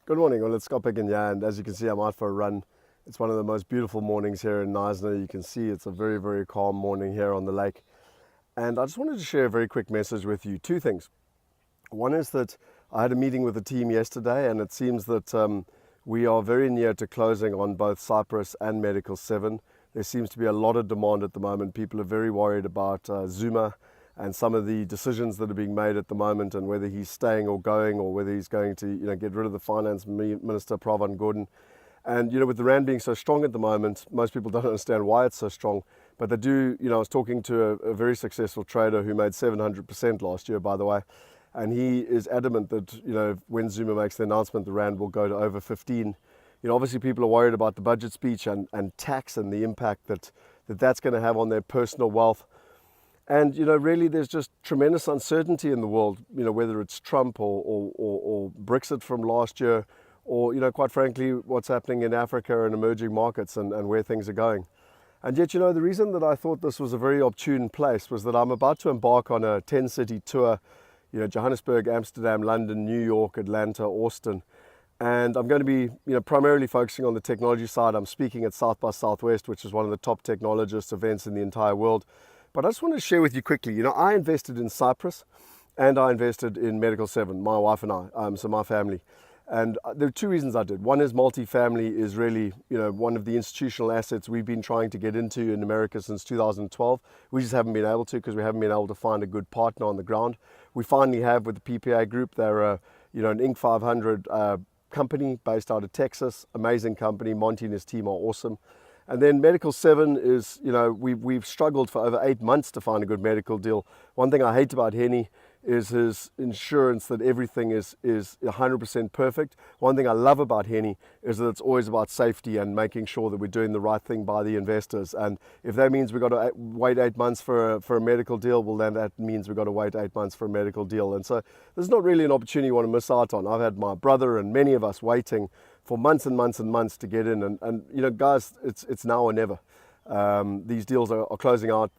Good morning. Well, it's Scott Picken here, and as you can see, I'm out for a run. It's one of the most beautiful mornings here in Knysna. You can see it's a very, very calm morning here on the lake. And I just wanted to share a very quick message with you. Two things. One is that I had a meeting with the team yesterday, and it seems that we are very near to closing on both Cyprus and Medical 7. There seems to be a lot of demand at the moment. People are very worried about Zuma and some of the decisions that are being made at the moment, and whether he's staying or going, or whether he's going to get rid of the finance minister Pravin Gordhan. And with the rand being so strong at the moment, most people don't understand why it's so strong, but they do. I was talking to a very successful trader who made 700% last year, by the way, and he is adamant that when Zuma makes the announcement, the rand will go to over 15. Obviously people are worried about the budget speech and tax and the impact that's going to have on their personal wealth. And really, there's just tremendous uncertainty in the world. Whether it's Trump or Brexit from last year, or quite frankly, what's happening in Africa and emerging markets and where things are going. And yet, the reason that I thought this was a very opportune place was that I'm about to embark on a 10-city tour. Johannesburg, Amsterdam, London, New York, Atlanta, Austin. And I'm going to be, primarily focusing on the technology side. I'm speaking at South by Southwest, which is one of the top technologist events in the entire world. But I just want to share with you quickly, I invested in Cyprus and I invested in Medical 7, my wife and I, so my family. And there are two reasons I did. One is multifamily is really, one of the institutional assets we've been trying to get into in America since 2012. We just haven't been able to, because we haven't been able to find a good partner on the ground. We finally have with the PPA Group. They're an Inc. 500 company based out of Texas, amazing company. Monty and his team are awesome. And then Medical 7 is, we've struggled for over 8 months to find a good medical deal. One thing I hate about Henny is his insurance that everything is 100% perfect. One thing I love about Henny is that it's always about safety and making sure that we're doing the right thing by the investors. And if that means we've got to wait 8 months for a medical deal, well, then that means we've got to wait 8 months for a medical deal. And so there's not really an opportunity you want to miss out on. I've had my brother and many of us waiting for months and months and months to get in, and guys, it's now or never. These deals are closing out.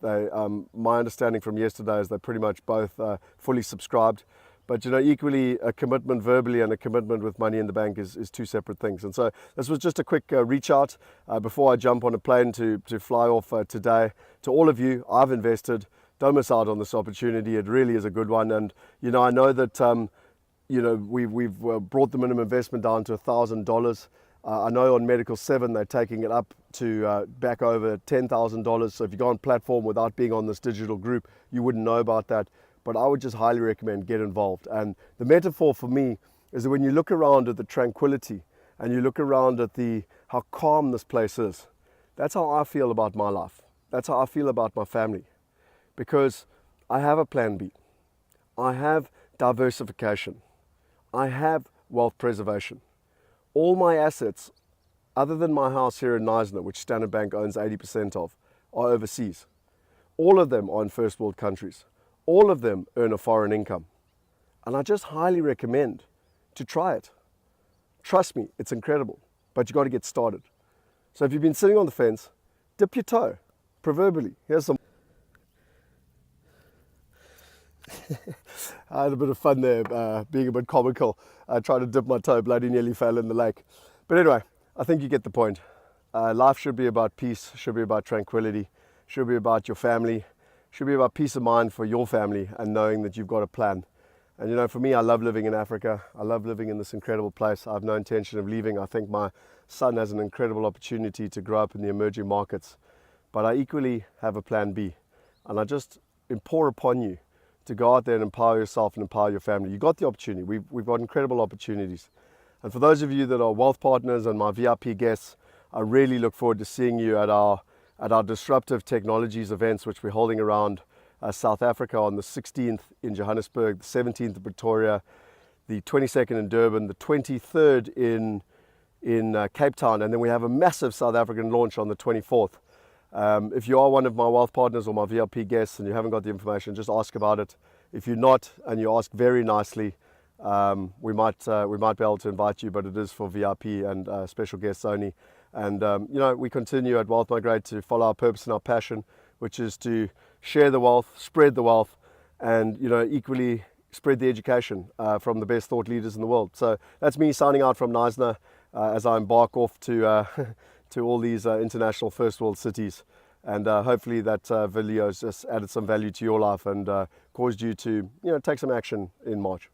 My understanding from yesterday is they're pretty much both fully subscribed, but equally a commitment verbally and a commitment with money in the bank is two separate things. And so this was just a quick reach out before I jump on a plane to fly off today. To all of you, I've invested. Don't miss out on this opportunity. It really is a good one. And I know that we've brought the minimum investment down to $1,000. I know on Medical 7 they're taking it up to back over $10,000. So if you go on platform without being on this digital group, you wouldn't know about that. But I would just highly recommend get involved. And the metaphor for me is that when you look around at the tranquility and you look around at how calm this place is, that's how I feel about my life. That's how I feel about my family. Because I have a plan B. I have diversification. I have wealth preservation. All my assets, other than my house here in Knysna, which Standard Bank owns 80% of, are overseas. All of them are in first world countries. All of them earn a foreign income. And I just highly recommend to try it. Trust me, it's incredible, but you've got to get started. So if you've been sitting on the fence, dip your toe, proverbially. Here's some. I had a bit of fun there, being a bit comical. I tried to dip my toe, bloody nearly fell in the lake. But anyway, I think you get the point. Life should be about peace, should be about tranquility, should be about your family, should be about peace of mind for your family and knowing that you've got a plan. And for me, I love living in Africa. I love living in this incredible place. I have no intention of leaving. I think my son has an incredible opportunity to grow up in the emerging markets. But I equally have a plan B. And I just implore upon you to go out there and empower yourself and empower your family. You've got the opportunity. We've got incredible opportunities. And for those of you that are wealth partners and my VIP guests, I really look forward to seeing you at our Disruptive Technologies events, which we're holding around South Africa on the 16th in Johannesburg, the 17th in Pretoria, the 22nd in Durban, the 23rd in Cape Town, and then we have a massive South African launch on the 24th. If you are one of my wealth partners or my VIP guests and you haven't got the information, just ask about it. If you're not and you ask very nicely, we might be able to invite you, but it is for VIP and special guests only. And we continue at Wealth Migrate to follow our purpose and our passion, which is to share the wealth, spread the wealth, and equally spread the education from the best thought leaders in the world. So that's me signing out from Knysna as I embark off to to all these international first world cities. And hopefully that video has just added some value to your life and caused you to take some action in March.